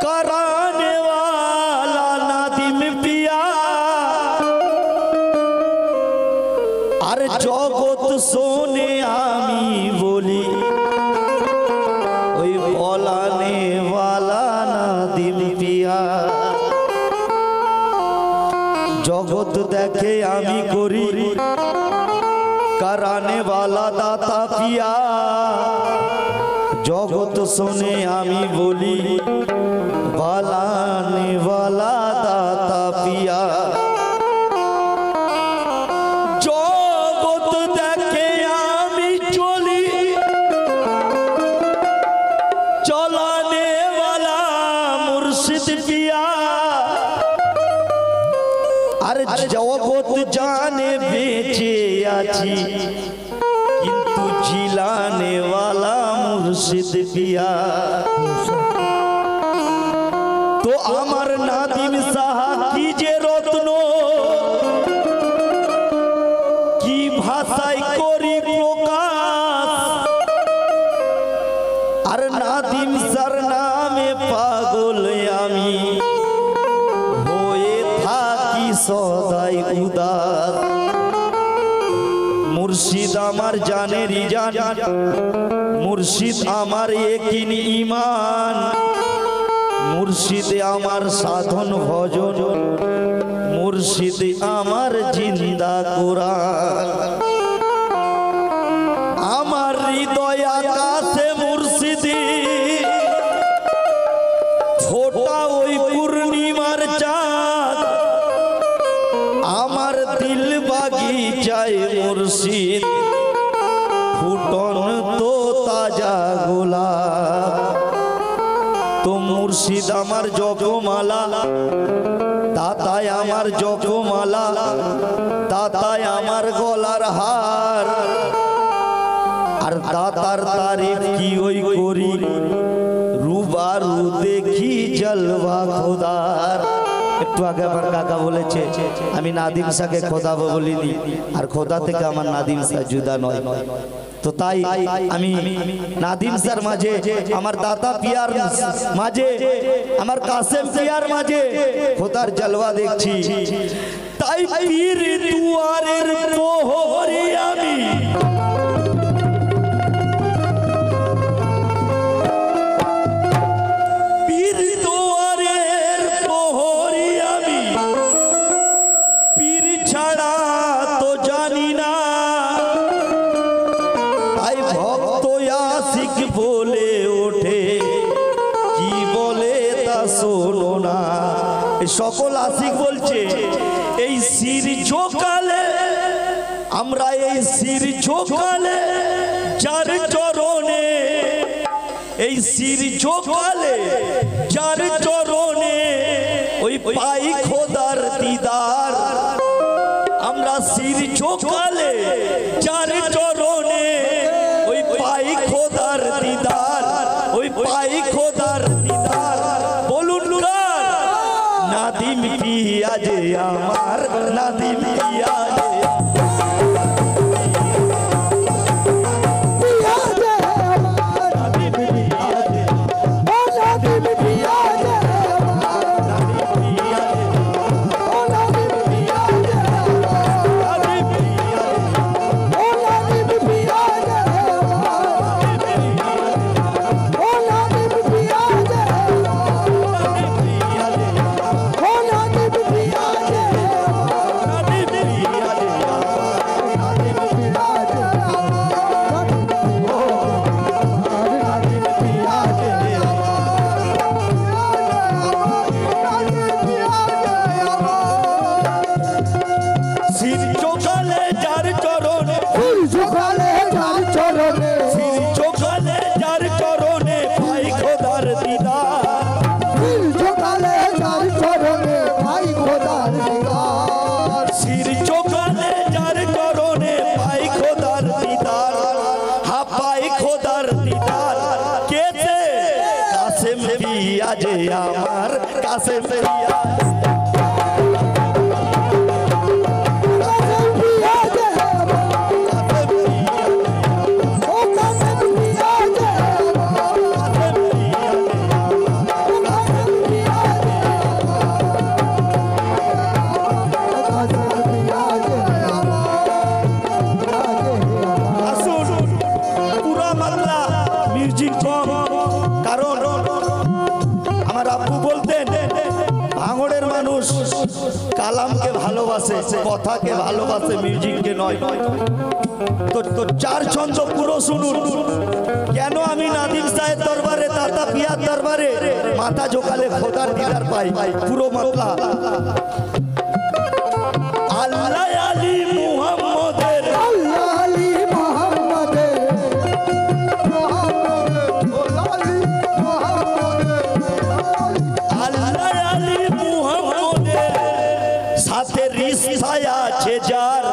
कराने वाला नादिम पिया अरे जगत सोने आमी बोली ओई बोलाने वाला नादिम पिया जगत देखे आमी करी कराने वाला दाता पिया जगत सुने आमी बोली बालाने वाला दाता पिया जगत देखे आमी चली चलाने वाला मुर्शिद पिया अरे जगत जाने बेचे आछी किंतु जिलाने वाला मुर्शिद पिया तो आमार नादिम साहा की जे रत्न की भाषाय करी प्रकाश अरे नादिम सर नामे पागल आमी सदाई उदास मुर्शिद आमार जाने रिजान मुर्शिद आमार यकीन ईमान मुर्शिद आमार साधन भजन मुर्शिद आमार जिंदा कुरान आमार हृदय आकाशे मुर्शिदी फोटा ओई पूर्णिमार चाँद आमार दिल बागीचाय मुर्शिद फुटन तो ताजा गोलाप तो मुर्शिद आमार जपमाला दाताय आमार जपमाला दाताय आमार गलार हार और दातार तारीफ की ओई करी रूबारू देखी जलवा खुदार একটু আগে আমার কাকা বলেছে আমি নাদিম শাহকে খোদা বলিনি আর খোদা থেকে আমার নাদিম শাহ জুদা নয় তো তাই আমি নাদিম শাহর মাঝে আমার দাতা পিয়ার মাঝে আমার কাসেম পিয়ার মাঝে খোদার জলওয়া দেখছি তাই পীর দুয়ারের প্রহরী আমি সকল আশিক বলছে এই শির ঝোকালে আমরা এই শির ঝোকালে যার চরণে এই শির ঝোকালে যার চরণে ওই পাই খোদার দিদার আমরা শির ঝোকালে যার চরণে ওই পাই খোদার দিদার ওই পাই খোদার দিদার বলুন नादिम पिया जे आमार नादिम पिया जे আমার কাছে মানুষ কালামকে ভালোবাসে, কথাকে ভালোবাসে, মিউজিককে নয়। তো চার ছন্দ পুরো শুনুন। কেন আমি নাদিম সাহেব দরবারে, দাতা পিয়ার দরবারে মাথা ঝোকালে খোদার দিদার পাই, পুরো মামলা। আল্লাহ আলী মুহাম্মদের, আল্লাহ আলী মুহাম্মদের, আল্লাহ আলী মুহাম্মদের সাথে রিশতা আছে যার,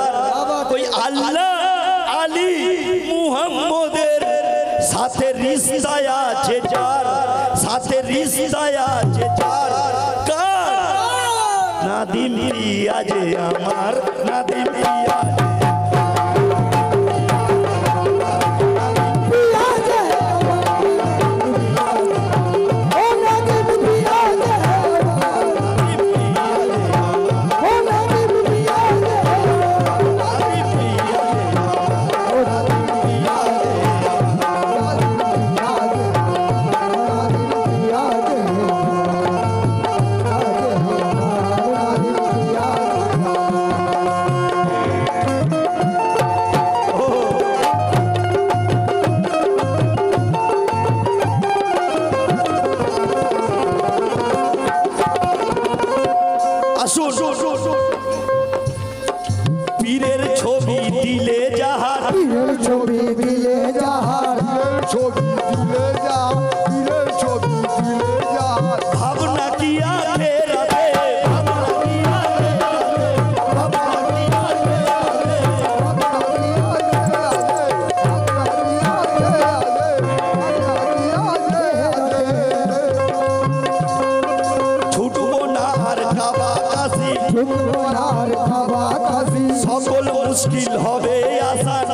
ওই আল্লাহ আলী মুহাম্মদের সাথে রিশতা আছে যার, সাথে রিশতা আছে যার। কার? নাদিম পিয়াজে আমার, নাদিম পিয়াজে পীরের ছবি দিলে যাহার, পীরের ছবি দিলে যাহার, ছবি দিলে যা, পীরের ছবি দিলে যা, ভাবনা কি আখেরাতে, ভাবনা কি আখেরাতে, ভাবনা কি ছুটবো না আর কাবা কাশি, আর খাবা কাশি, সকল মুশকিল হবে আসান,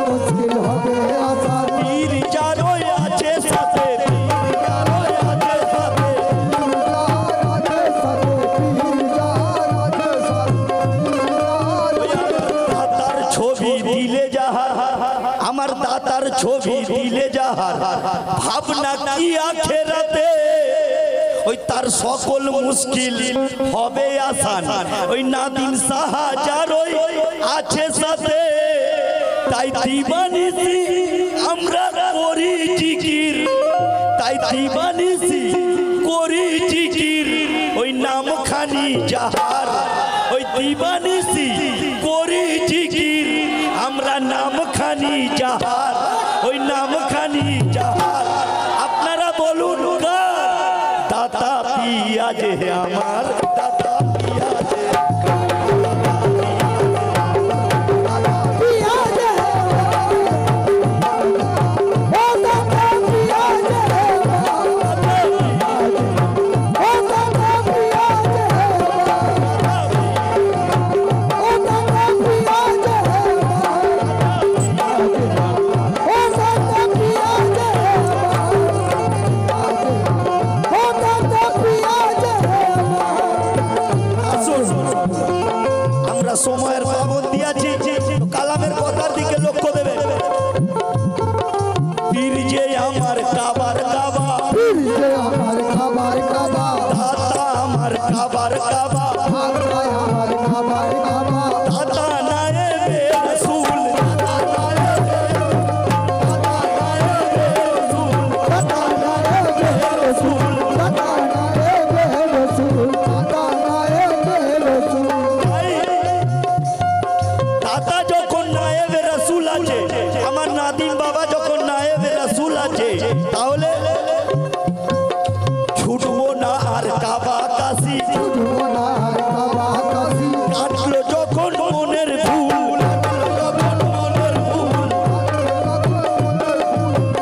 মুশকিল হবে আসান, পীর যারও আছে সাথে, পীর যারও আছে সাথে, দাতার ছবি দিলে যাহার, আমার দাতার ছবি দিলে যাহার, ভাবনা কি আখেরাতে, ওই তার সকল মুশকিল হবে আসান, ওই নাদিম সাহাজার ওই আছে সাথে। তাই দিবানিসি আমরা করি জিকির, তাই দিবানিসি করি জিকির, ওই নামখানি যাহার, ওই দিবানিসি করি জিকির, আমরা নামখানি যাহার, ওই নামখানি যাহার। আপনারা বলুন কার? দাতা পিয়াজে আমার, দাতা পিয়াজে, আমরা সময়ের পাবন্দি আছে, কালামের কথার দিকে লক্ষ্য দেবে। পীর যে আমার কাবার কাবা, পীর যে আমার খাবার কাবা, দাতা আমার কাবার কাবা, ভাগা আমার খাবার কাবা, দাতা নায়েবে রাসূল, দাতা নায়েবে রাসূল, দাতা নায়েবে রাসূল, দাতা নায়েবে রাসূল, দাতা নায়েবে রাসূল, দাতা যখন নায়েবে রাসূল আছে, আমার নাদিম বাবা যখন নায়েবে রাসূল আছে, তাহলে ছুটবো না আর কাবা কাশি, জীবনার কাবা কাশি, কাটলো যখন মনের ভুল, কাটলো যখন মনের ভুল,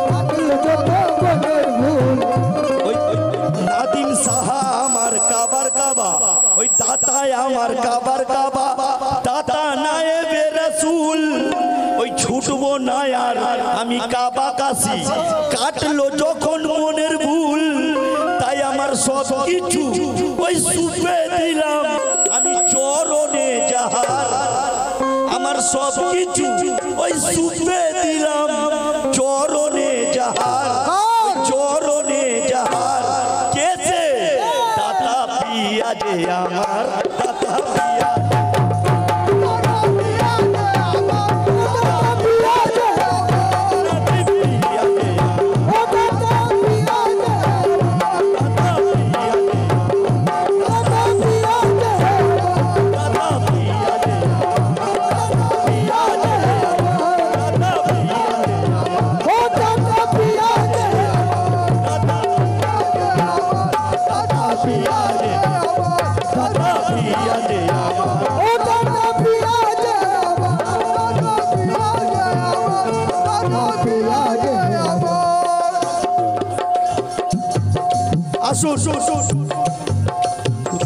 কাটল যত মনের ভুল, ওই নাদিম সাহা আমার কাবার কাবা, ওই দাতায় আমার কাবার কাবা, দাতা নায়েবে রাসূল, ওই ছুটবো না আর আমি কাবা কাশি, কাটলো যখন মনের ভুল, তাই আমার সব কিছু ওই সুপে দিলাম আমি চরণে যাহার, আমার সব কিছু ওই সুপে দিলাম চরণে যাহার, ওই চরণে যাহার। কেসে? দাতা পিয়া পিয়া যে আমার দাতা পিয়া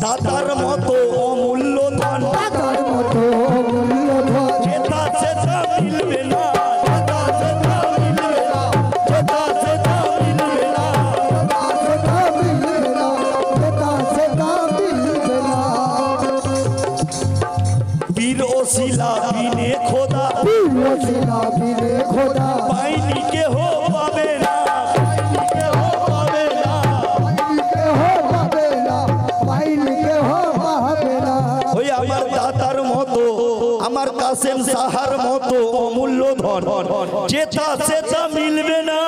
দাতার মতো অমূল্য ধন দাতার মতো অমূল্য ধন যেটা সেটা মিলবে না যেটা সেটা মিলবে না যেটা সেটা মিলবে না সেটা মিলবে না সেটা সেটা মিলবে না বীর ওসিলা বিনে খোদা বিরোচিলা বিনে খোদা পাইনি কেহ পাবে না পাইনি কেহ পাবে না পাবে না পাইনি কেহ পাবে না ওই আমার দাতার মতো আমার কাসেম সাহার মতো অমূল্য ধন যেটা সেটা মিলবে না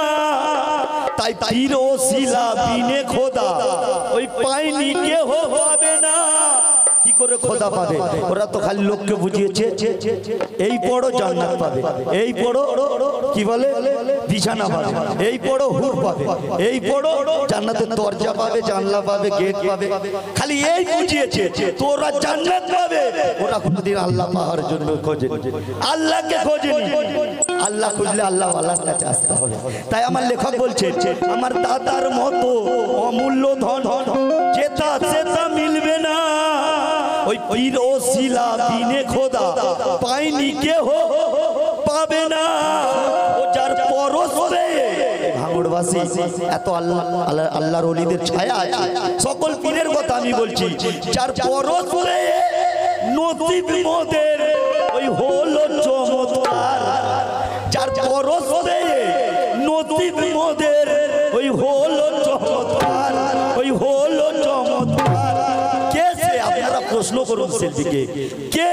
তাই বীর ওসিলা বিনে খোদা ওই পাইনি কেহ পাবে না কি করে খোদা পাবে ওরা তো খালি লোককে বুঝিয়েছে এই পড়ো জান্নাত পাবে এই পড়ো কি বলে বিছানা পাবে এই পড়ো হুর পাবে এই পড়ো জান্নাতের দরজা পাবে জানলা পাবে গেট পাবে খালি এই বুঝিয়েছে তোরা জান্নাত পাবে ওরা কোনোদিন আল্লাহ পাওয়ার জন্য খোঁজে আল্লাহকে খোঁজেনি আল্লাহ খুঁজলে আল্লাহ আল্লাহর কাছে আসতে হবে তাই আমার লেখক বলছে আমার দাদার মতো অমূল্য ধন যেটা সেটা মিলবে না ওই পীর ওসিলা বিনে খোদা পাইনি কেহ পাবে না ও যার পরশে ভাঙড়বাসী এত আল্লাহ আল্লাহর ওলিদের ছায়া আছে সকল পীরের কথা আমি বলছি যার পরশে নসিব মোদের ওই হলো চমৎকার যার পরশে নসিব মোদের ওই হলো চমৎকার ওই হলো চমৎকার কে সে আপনারা প্রশ্ন করুন শিল্পীকে কে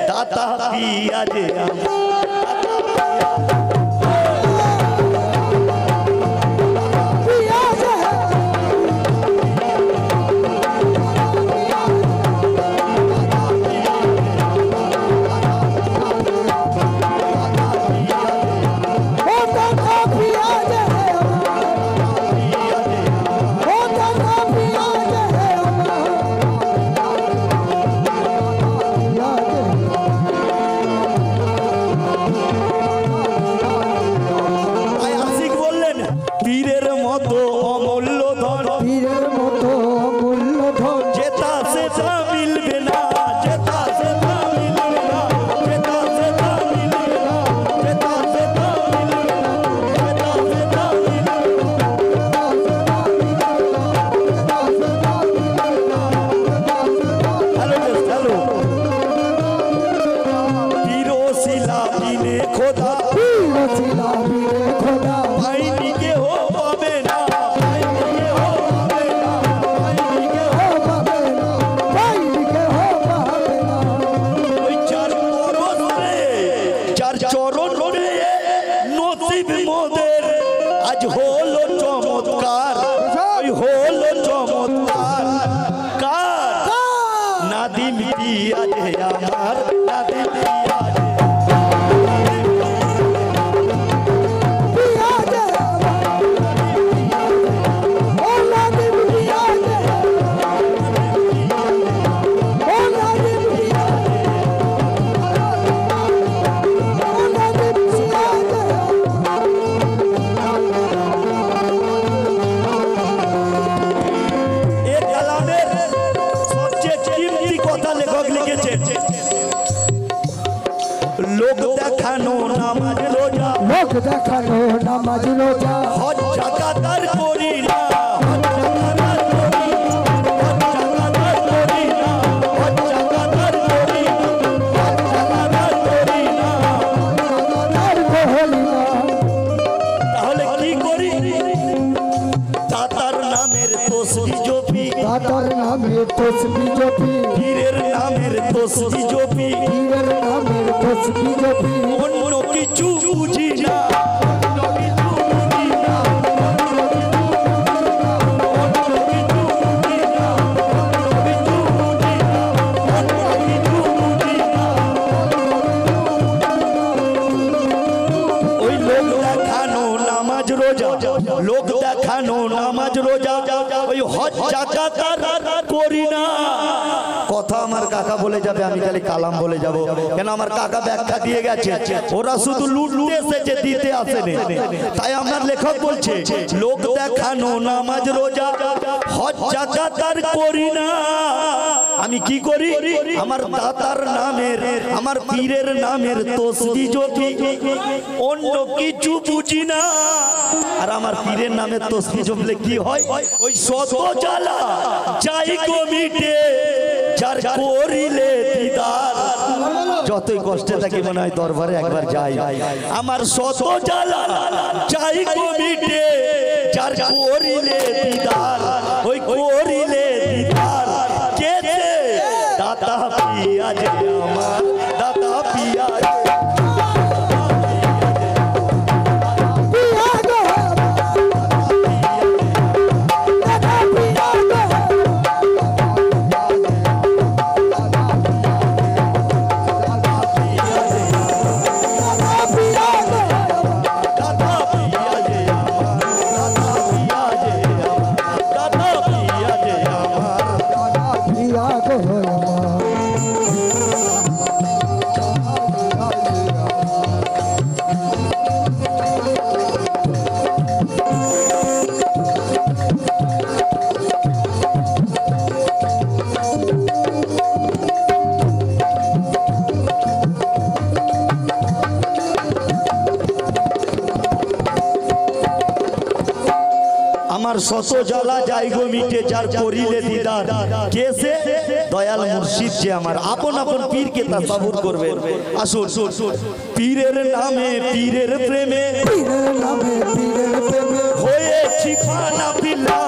দাতা পিয়া যে পীরের মতো অমূল্য ধন পীরের মতো অমূল্য ধন যেটা সেটা মিলবে না যেটা সেটা মিলবে না যেটা সেটা মিলবে না যেটা সেটা মিলবে না যেটা সেটা হ্যালো পীর ওসিলা বিনে খোদা বিরোচিলা বিনে খোদা পাইনি কেহ পাবে না পাইনি কেহ পাবে না পাইনি কেহ পাবে না পাইনি কেহ পাবে না ওই চার চরণ রে নসিব মোদের আজ হলো চমৎকার ওই হলো চমৎকার কার নাদিম পিয়া যে আমার নাদিম পিয়া যে লোক দেখানো নামাজ রোজা লোক দেখানো নামাজ রোজা হজ জাকাতার করি না হজ জাকাতার করি না হজ জাকাতার করি না হজ জাকাতার করি না হজ জাকাতার করি না আর কহলি না তাহলে কি করি দাতার নামে নামের তসবি জপি দাতার নামে তসবি জপি পীরের নামের তসবি জপি পীরের নামের তসবি জপি অন্য কিছু বুঝি না লোক দেখানো নামাজ রোজা ওই হজ জাকাত করি না। কথা আমার কাকা বলে যাবে, আমি খালি কালাম বলে যাব, কেন আমার কাকা ব্যাখ্যা দিয়ে গেছে। ওরা শুধু লুটতে এসেছে, দিতে আসেনি। তাই আমার লেখক বলছে লোক দেখানো নামাজ রোজা হজ জাকাত করি না। আমি কি করি? আমার দাতার নামের, আমার পীরের নামের তসবিহ জপি, অন্য কিছু বুঝি না। আর আমার পীরের নামে তসবিহ জপলে কি হয়? ওই শত জ্বালা যাই গো মিটে যার করিলে দিদার। যতই কষ্টে থাকি মনে হয় দরবারে একবার যাই। আমার শত জ্বালা যাই গো মিটে যার করিলে দিদার। ওই করিলে দিদার কেতে দাতা পিয়াজে আমার দাতা পিয়াজে আমার শত জ্বালা যাই গো মিটে যার করিলে দিদার। কে সে? দয়াল মুর্শিদ যে আমার আপন আপন পীরকে তাসাবুর করবে। আসুন পীরের নামে পীরের প্রেমে পীরের নামে পীরের প্রেমে হয়েছি ফানা বিল্লাহ।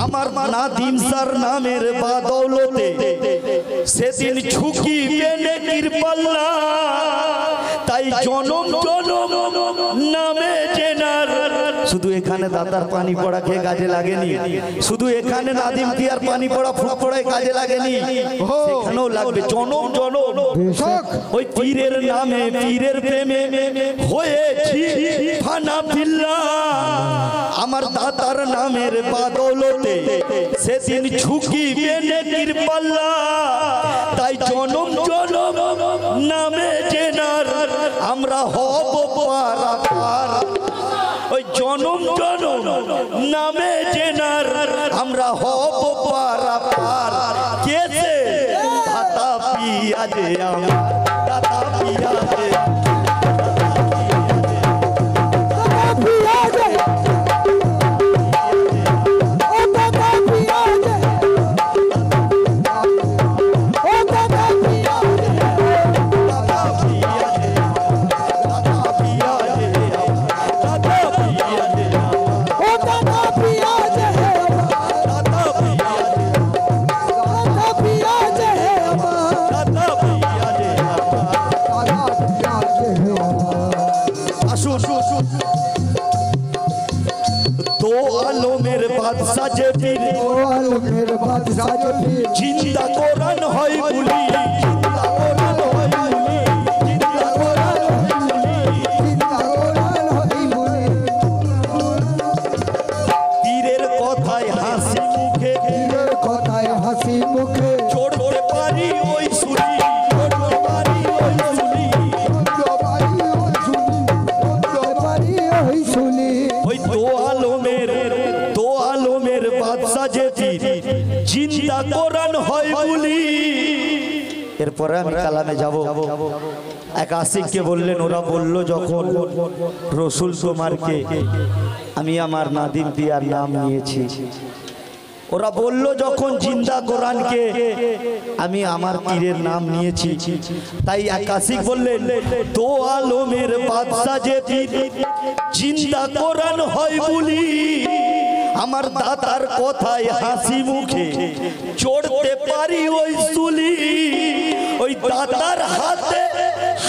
আমার নাদিম স্যার নামের বাদৌলতে সেদিন ঝুঁকিবে নেকির পাল্লা। তাই জনম জনম নামে জেনার। শুধু এখানে দাদার পানি পড়া খেয়ে কাজে লাগেনি, শুধু এখানে নাদিম কি আর পানি পড়া ফুট পড়ায় কাজে লাগেনি, সেখানেও লাগবে জনম জনম। ওই পীরের নামে পীরের প্রেমে হয়েছি ফানা বিল্লাহ। আমার দাতার নামের বাদৌলতে সেদিন ঝুঁকিবে নেকির পাল্লা। তাই জনম জনম নামে জেনার আমরা হব পারাপার। ওই জনম জনম নামে জেনার আমরা হব পারাপার। কে সে? দাতা পিয়াজে আমার দাতা পিয়াজে বাদশা পীর আলমের বাদশা পীর চিন্তা কোরআন হয় বলি চিন্তা কোরআন হয় বলি চিন্তা কোরআন হয় বলি পীরের কথায় হাসি মুখে পীরের কথায় হাসি মুখে চড়তে পারি ওই সুরি চড়তে পারি ওই সুরি পারি ওই শুনি ওই দোয়ালো বাদশা যে জিন্দা কোরআন হয় বলি। এরপরে আমি কালামে যাব। এক আশিককে বললেন, ওরা বলল যখন রসুল তোমারকে, আমি আমার নাদিম পিয়ার নাম নিয়েছি। ওরা বলল যখন জিন্দা কোরআনকে, আমি আমার পীরের নাম নিয়েছি। তাই এক আশিক বললেন, দো আলমের বাদশা যে জিন্দা কোরআন হয় বলি, আমার দাদার কথায় হাসি মুখে চড়তে পারি ওই সুলি। ওই দাদার হাতে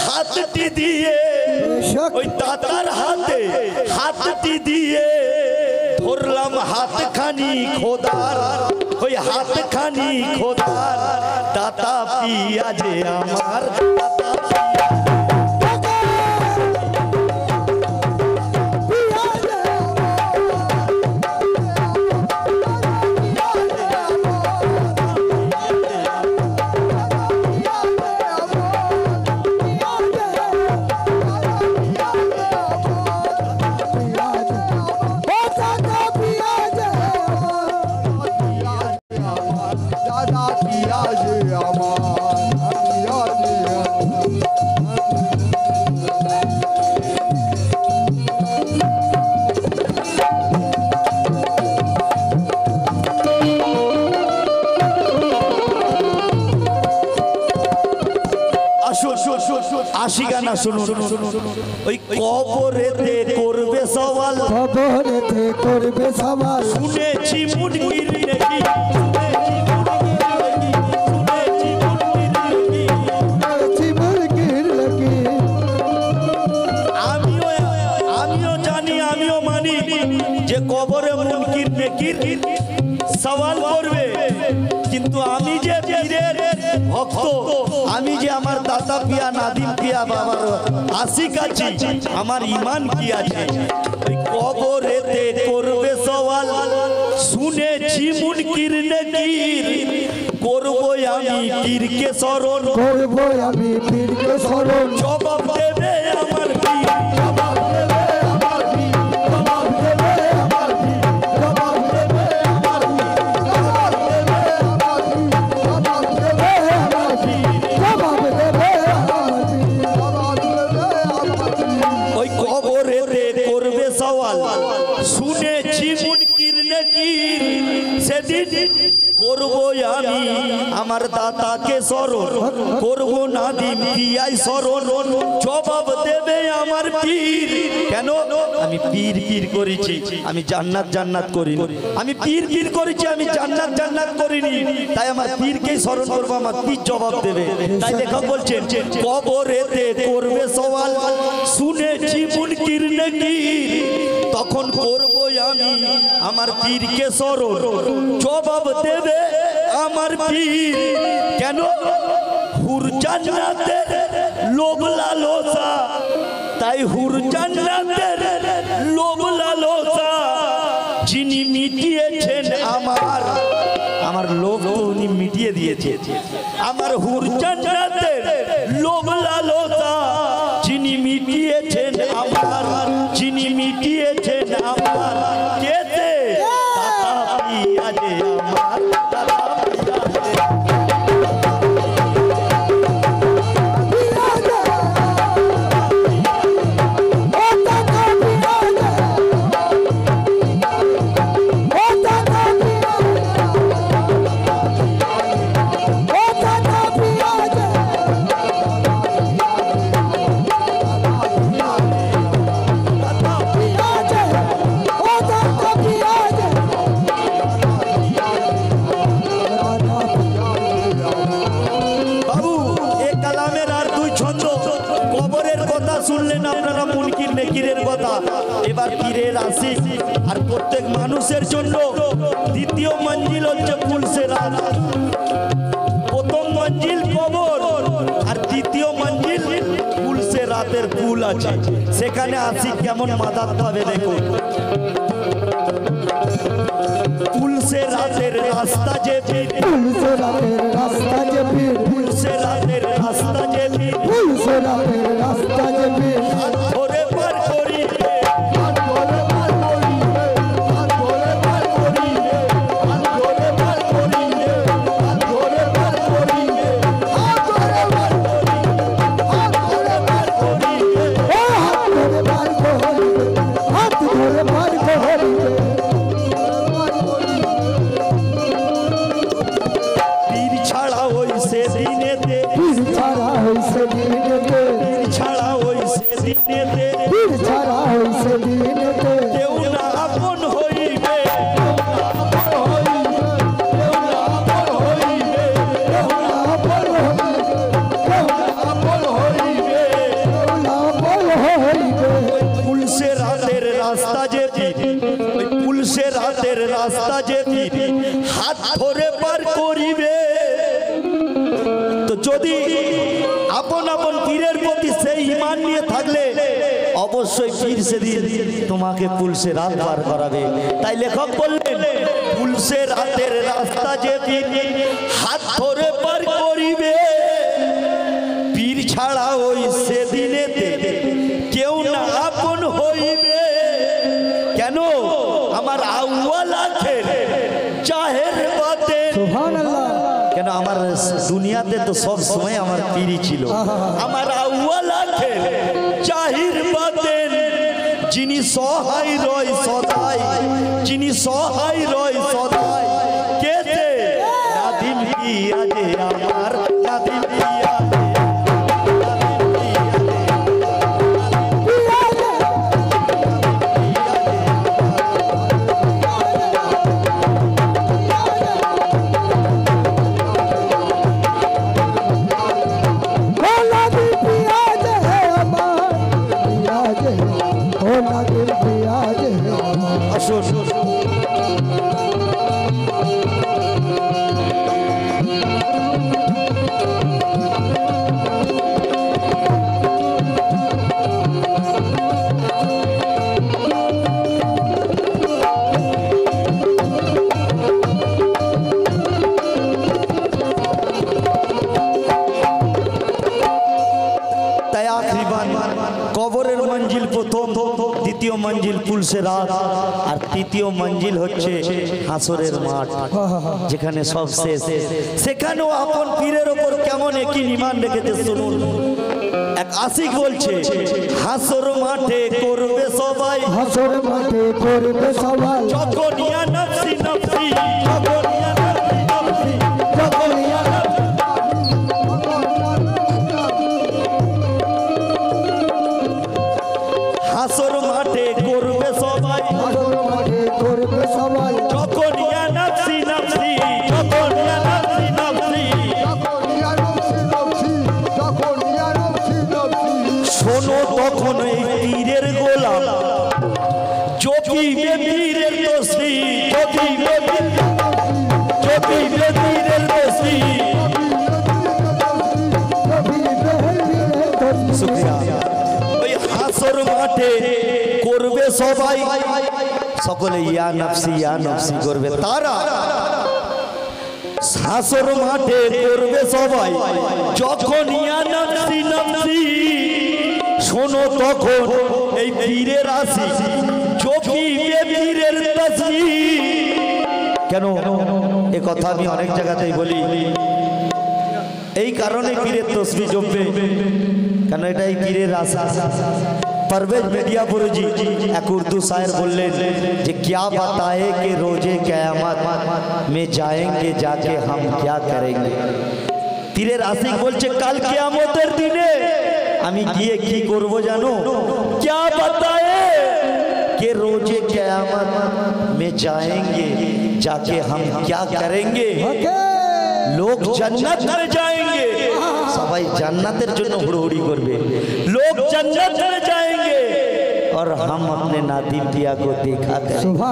হাতটি দিয়ে, ওই দাদার হাতে হাতটি দিয়ে ধরলাম হাতখানি খোদার, ওই হাতখানি খোদার। দাতা পিয়া যে আমার, দাদা পিয়া যে আমার, পিয়া যে আশি গানা শুনুন। ওই কবরেতে করবে সওয়াল, কবরেতে করবে সওয়াল, শুনেছি মুনকির নাকি, শুনেছি মুনকির নাকি। আমিও জানি, আমিও মানি যে কবরে মুনকির নাকির সওয়াল করবে। কিন্তু আমি যে পীরের ভক্ত, আমি যে আমার দাতা পিয়া নাদিম পিয়া বাবার আশিক আছি, আমার ঈমান কি আছে? ওই কবরেতে করবে সওয়াল, শুনেছি মুনকির নাকির, করব আমি পীরকে শরণ, করব আমি পীরকে শরণ, জবাব দেবে আমার পীর, জবাব দেবে আমার পীর, জবাব দেবে আমার পীর, জবাব দেবে আমার পীর, জবাব দেবে আমার পীর, জবাব দেবে আমার পীর, জবাব দেবে আমার ওই কবরেতে করবে সওয়াল, শুনেছি মুনকির নাকির, সেদিন করব আমি আমার দাতাকে শরণ, করব নাদিম পিয়াই শরণ, জবাব দেবে আমার পীর। কেন? আমি পীর পীর করেছি, আমি জান্নাত জান্নাত করিনি। আমি পীর পীর করেছি, আমি জান্নাত জান্নাত করিনি। তাই আমার পীরকেই স্মরণ করবো, আমার পীর জবাব দেবে। তাই লেখক বলছেন, কবরেতে করবে সওয়াল, শুনেছি মুনকির নাকির, তখন করব আমি আমার পীরকে শরণ, জবাব দেবে আমার পীর। কেন? হুর জান্নাতের লোভ লালসা, তাই হুর জান্নাতের লোভ লালসা যিনি মিটিয়েছেন আমার, আমার লোভ তো উনি মিটিয়ে দিয়েছে। আমার হুর জান্নাতের লোভ লালসা যিনি মিটিয়েছেন আমার, যিনি মিটিয়েছেন আমার, কেতে দাতা পিয়া যে আমার, দাতা পিয়া যে শুনলেন আপনারা মুনকির নেকিরের কথা। এবার পীরের আশিক আর প্রত্যেক মানুষের জন্য দ্বিতীয় মঞ্জিল হচ্ছে ফুলসেরাত। প্রথম মঞ্জিল কবর আর দ্বিতীয় মঞ্জিল ফুলসেরাতের পুল আছে, সেখানে আশিক কেমন মাদাত পাবে দেখুন। ফুলসেরাতের রাস্তা যে পীর, ফুলসেরাতের রাস্তা যে পীর, ফুলসেরাতের রাস্তা যে পীর, ফুলসেরাতের রাস্তা যে পীর, ধরে পার করিবে, হাত ধরে পার করিবে, হাত ধরে পার করিবে, হাত রাতের রাস্তা যে হাত ধরে পার করিবে। তো যদি আপন আপন পীরের প্রতি সেই ঈমান নিয়ে থাকলে অবশ্যই পীর সেদিন তোমাকে পুলসে রাত পার করাবে। তাই লেখক বললেন পুলসে রাতের রাস্তা যে হাত ধরে পার করিবে, পীর ছাড়া ওই সেদিনেতে কেউ না আপন হইবে। কেন? আমার আউয়াল আখের জাহের বাতেন। সুবহানাল্লাহ। কেন আমার দুনিয়াতে তো সব সময় আমার পীরই ছিল। আমার আউয়াল আখের জাহির বাতেন, যিনি সহায় রয় সদাই, যিনি সহায় রয় সদাই। কে যে নাদিম পিয়াজে আমার, নাদিম পিয়াজে কবরের মঞ্জিল প্রথম, দ্বিতীয় মঞ্জিল পুলসে রাত, আর তৃতীয় মঞ্জিল হচ্ছে হাসরের মাঠ, যেখানে সব শেষ। সেখানেও আপন পীরের ওপর কেমন একই ঈমান রেখেছে শুনুন। এক আশিক বলছে হাসর মাঠে করবে সবাই, হাসর মাঠে করবে সবাই, যখন ইয়া নফসি নফসি, যখন ইয়া নফসি নফসি, যখন ইয়া হাসর মাঠে করবে সবাই, হাসর মাঠে করবে সবাই, যখন ইয়া নফসি নফসি, যখন ইয়া নফসি নফসি, শোনো তখন এই পীরের গোলাম জপিবে পীরের তসবিহ, জপিবে পীরের তসবিহ। শুকরিয়া। ওই হাসর মাঠে করবে সবাই, সকলে ইয়া নফসি করবে তারা। হাসর মাঠে করবে সবাই, যখন ইয়া নফসি নফসি, শোনো তখন এই পীরের আসি জপিবে পীরের তসবিহ। কেন এ কথা আমি অনেক জায়গাতেই বলি, এই কারণে পীরের তসবিহ জপবে, কেন এটা এই পীরের আশা। परवेज मिर्जापुर जी एक उर्दू शायर बोलें कि क्या बताए कि रोजे क़यामत में जाएंगे जाके हम क्या करेंगे। तीरेर आशिक बोलছে কাল কিয়ামতের দিনে আমি গিয়ে কি করব জানো। क्या बताए कि रोजे क़यामत में जाएंगे जाके हम क्या करेंगे। लोग जन्नत में जाएंगे, सबाई जन्नतेर जोन्नो हुड़हुड़ी करबे, लोग जन्नत में जाएंगे और हम अपने नादिम पिया को देखा करेंगे।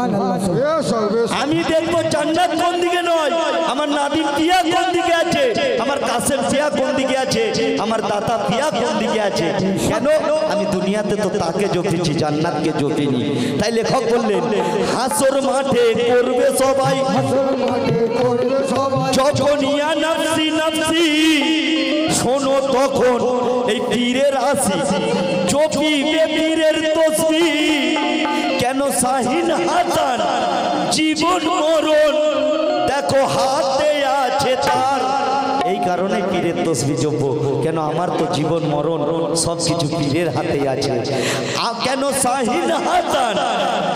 आमी देखबो जन्नत कोन दिके नय, आमार नादिम पिया कोन दिके आछे, आमार कासेम पिया कोन दिके आछे, आमार दाता पिया कोन दिके आछे। केन आमी दुनियाते तो ताके जपेছি, জান্নাতকে জপিনি। তাই লেখক বললেন হাসর মাঠে করবে সবাই, হাসর মাঠে করবে সবাই, যখন ইয়া নফসি নফসি, শোনো তখন এই পীরের আসি জপিবে পীরের তসবিহ। কেন শাহিন হাসান জীবন মরণ দেখো হাতে আছে তার। এই কারণে পীরের তসবিহ জপবো, কেন আমার তো জীবন মরণ সব কিছু পীরের হাতে আছে। কেন শাহিন হাসান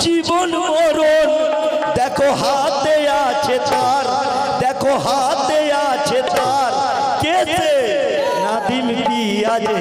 জীবন মরণ দেখো হাতে আছে তার, দেখো হাতে আছে তার। কে নাদিম পিয়া যে